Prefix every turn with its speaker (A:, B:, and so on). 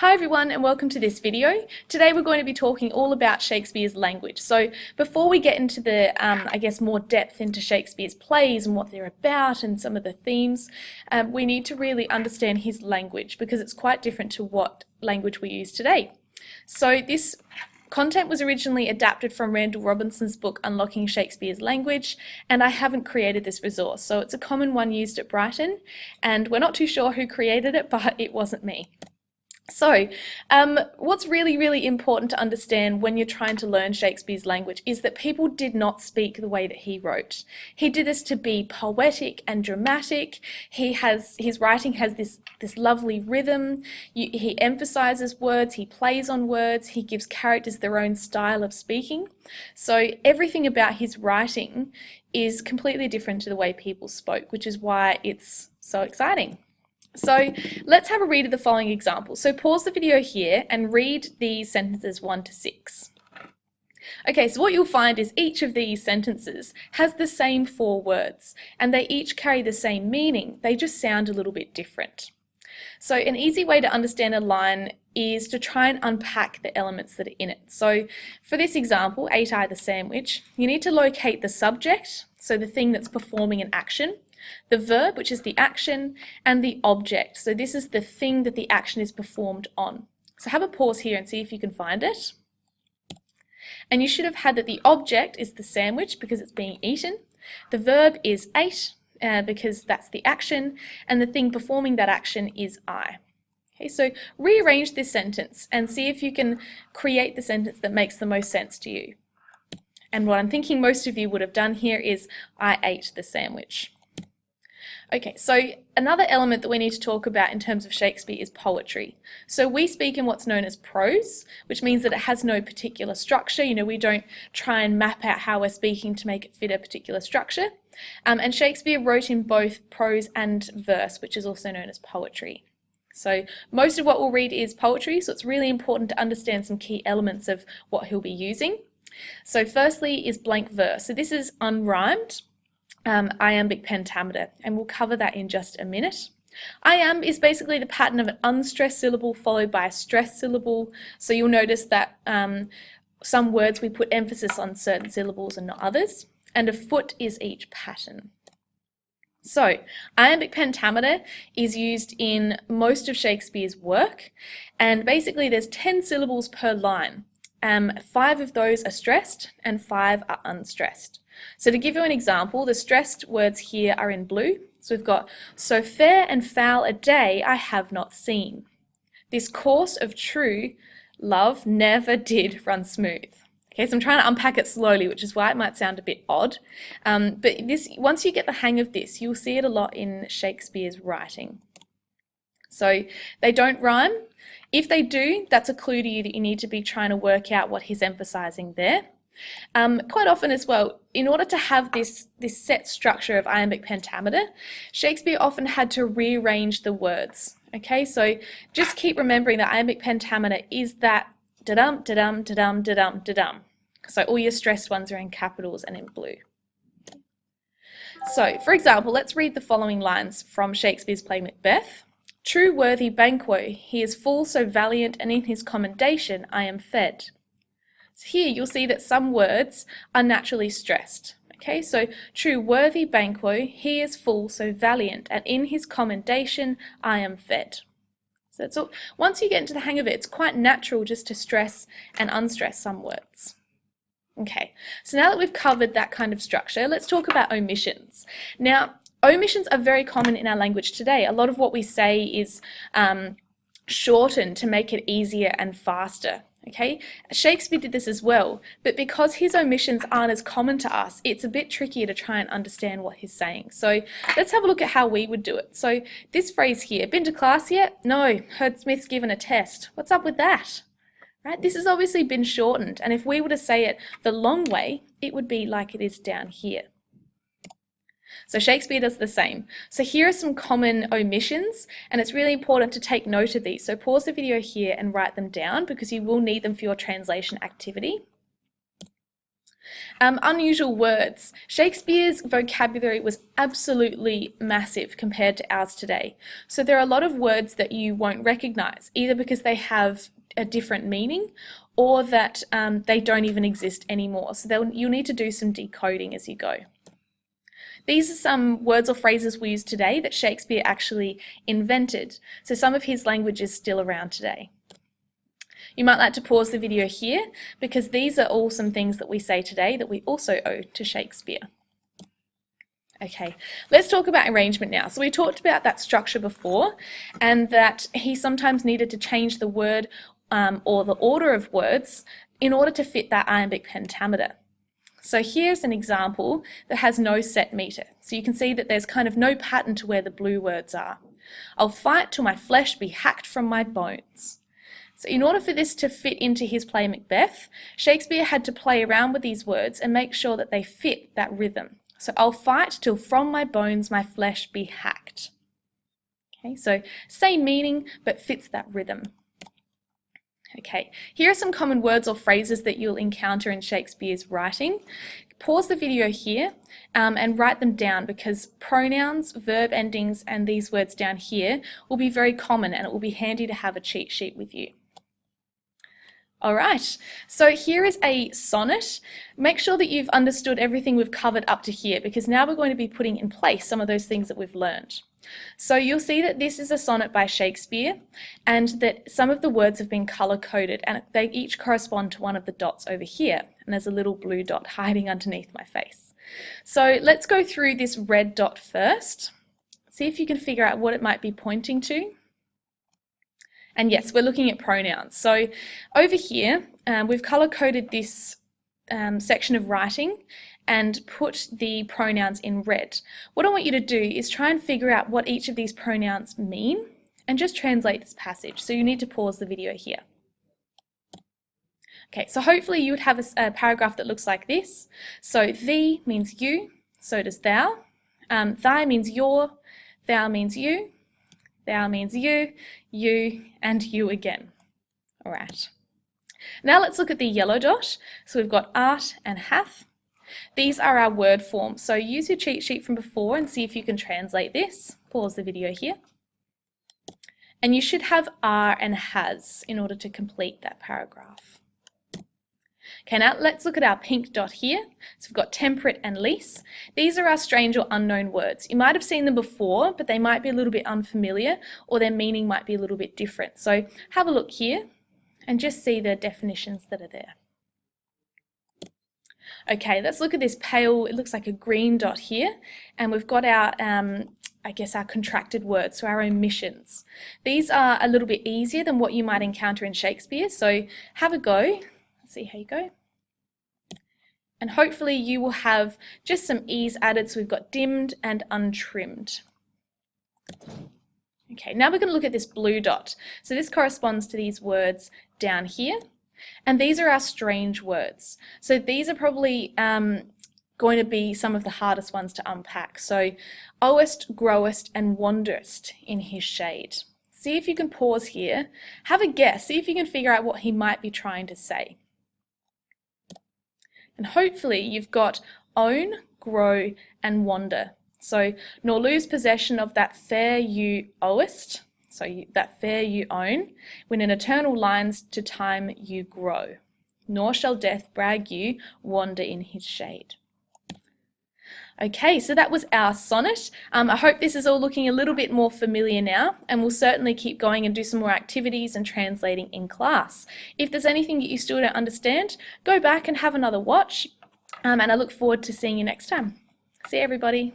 A: Hi everyone and welcome to this video. Today we're going to be talking all about Shakespeare's language. So before we get into the, more depth into Shakespeare's plays and what they're about and some of the themes, we need to really understand his language because it's quite different to what language we use today. So this content was originally adapted from Randall Robinson's book Unlocking Shakespeare's Language, and I haven't created this resource. So it's a common one used at Brighton, and we're not too sure who created it, but it wasn't me. So, what's really important to understand when you're trying to learn Shakespeare's language is that people did not speak the way that he wrote. He did this to be poetic and dramatic. His writing has this lovely rhythm. He emphasizes words, he plays on words, he gives characters their own style of speaking. So everything about his writing is completely different to the way people spoke, which is why it's so exciting. So let's have a read of the following example. So pause the video here and read these sentences 1 to 6. Okay, so what you'll find is each of these sentences has the same 4 words and they each carry the same meaning. They just sound a little bit different. So an easy way to understand a line is to try and unpack the elements that are in it. So for this example, ate I the sandwich, you need to locate the subject, so the thing that's performing an action, the verb, which is the action, and the object. So this is the thing that the action is performed on. So have a pause here and see if you can find it. And you should have had that the object is the sandwich because it's being eaten. The verb is ate because that's the action, and the thing performing that action is I. Okay, so rearrange this sentence and see if you can create the sentence that makes the most sense to you. And what I'm thinking most of you would have done here is I ate the sandwich. Okay, so another element that we need to talk about in terms of Shakespeare is poetry. So we speak in what's known as prose, which means that it has no particular structure. You know, we don't try and map out how we're speaking to make it fit a particular structure. And Shakespeare wrote in both prose and verse, which is also known as poetry. So most of what we'll read is poetry, so it's really important to understand some key elements of what he'll be using. So firstly is blank verse. So this is unrhymed. Iambic pentameter, and we'll cover that in just a minute. Iamb is basically the pattern of an unstressed syllable followed by a stressed syllable. So you'll notice that some words we put emphasis on certain syllables and not others, and a foot is each pattern. So iambic pentameter is used in most of Shakespeare's work, and basically there's 10 syllables per line. 5 of those are stressed and 5 are unstressed. So to give you an example, the stressed words here are in blue. So we've got, so fair and foul a day I have not seen. This course of true love never did run smooth. Okay, so I'm trying to unpack it slowly, which is why it might sound a bit odd. But once you get the hang of this, you'll see it a lot in Shakespeare's writing. So they don't rhyme. If they do, that's a clue to you that you need to be trying to work out what he's emphasizing there. Quite often as well, in order to have this set structure of iambic pentameter, Shakespeare often had to rearrange the words. Okay, so just keep remembering that iambic pentameter is that da-dum, da-dum, da-dum, da-dum, da-dum. So all your stressed ones are in capitals and in blue. So, for example, let's read the following lines from Shakespeare's play Macbeth. True worthy Banquo, he is full so valiant, and in his commendation I am fed. So here you'll see that some words are naturally stressed. Okay, so true worthy Banquo, he is full so valiant, and in his commendation I am fed. So that's all. Once you get into the hang of it, it's quite natural just to stress and unstress some words. Okay, so now that we've covered that kind of structure, let's talk about omissions. Now, omissions are very common in our language today. A lot of what we say is shortened to make it easier and faster. Okay, Shakespeare did this as well, but because his omissions aren't as common to us, it's a bit trickier to try and understand what he's saying. So let's have a look at how we would do it. So this phrase here, been to class yet? No, heard Smith's given a test. What's up with that? Right, this has obviously been shortened, and if we were to say it the long way, it would be like it is down here. So Shakespeare does the same. So here are some common omissions, and it's really important to take note of these. So pause the video here and write them down because you will need them for your translation activity. Unusual words. Shakespeare's vocabulary was absolutely massive compared to ours today. So there are a lot of words that you won't recognize, either because they have a different meaning or that they don't even exist anymore. So you'll need to do some decoding as you go. These are some words or phrases we use today that Shakespeare actually invented. So some of his language is still around today. You might like to pause the video here because these are all some things that we say today that we also owe to Shakespeare. Okay, let's talk about arrangement now. So we talked about that structure before and that he sometimes needed to change the word or the order of words in order to fit that iambic pentameter. So here's an example that has no set meter. So you can see that there's kind of no pattern to where the blue words are. I'll fight till my flesh be hacked from my bones. So in order for this to fit into his play Macbeth, Shakespeare had to play around with these words and make sure that they fit that rhythm. So I'll fight till from my bones my flesh be hacked. Okay, so same meaning but fits that rhythm. Okay, here are some common words or phrases that you'll encounter in Shakespeare's writing. Pause the video here and write them down because pronouns, verb endings and these words down here will be very common and it will be handy to have a cheat sheet with you. Alright, so here is a sonnet. Make sure that you've understood everything we've covered up to here because now we're going to be putting in place some of those things that we've learned. So you'll see that this is a sonnet by Shakespeare and that some of the words have been colour-coded and they each correspond to one of the dots over here, and there's a little blue dot hiding underneath my face. So let's go through this red dot first. See if you can figure out what it might be pointing to. And yes, we're looking at pronouns. So over here, we've colour-coded this section of writing and put the pronouns in red. What I want you to do is try and figure out what each of these pronouns mean and just translate this passage. So you need to pause the video here. Okay, so hopefully you would have a paragraph that looks like this. So thee means you, so does thou. Thy means your, thou means you, thou means you, and you again. All right. Now let's look at the yellow dot. So we've got art and hath. These are our word forms. So use your cheat sheet from before and see if you can translate this. Pause the video here. And you should have are and has in order to complete that paragraph. Okay, now let's look at our pink dot here. So we've got temperate and lease. These are our strange or unknown words. You might have seen them before, but they might be a little bit unfamiliar or their meaning might be a little bit different. So have a look here and just see the definitions that are there. Okay, let's look at this pale, it looks like a green dot here, and we've got our, I guess our contracted words, so our omissions. These are a little bit easier than what you might encounter in Shakespeare, so have a go, let's see how you go. And hopefully you will have just some ease added, so we've got dimmed and untrimmed. Okay, now we're going to look at this blue dot. So this corresponds to these words down here. And these are our strange words. So these are probably going to be some of the hardest ones to unpack. So owest, growest, and wanderest in his shade. See if you can pause here, have a guess, see if you can figure out what he might be trying to say. And hopefully you've got own, grow, and wander. So nor lose possession of that fair you owest. So that fair you own, when in eternal lines to time you grow. Nor shall death brag you, wander in his shade. Okay, so that was our sonnet. I hope this is all looking a little bit more familiar now, and we'll certainly keep going and do some more activities and translating in class. If there's anything that you still don't understand, go back and have another watch, and I look forward to seeing you next time. See you, everybody.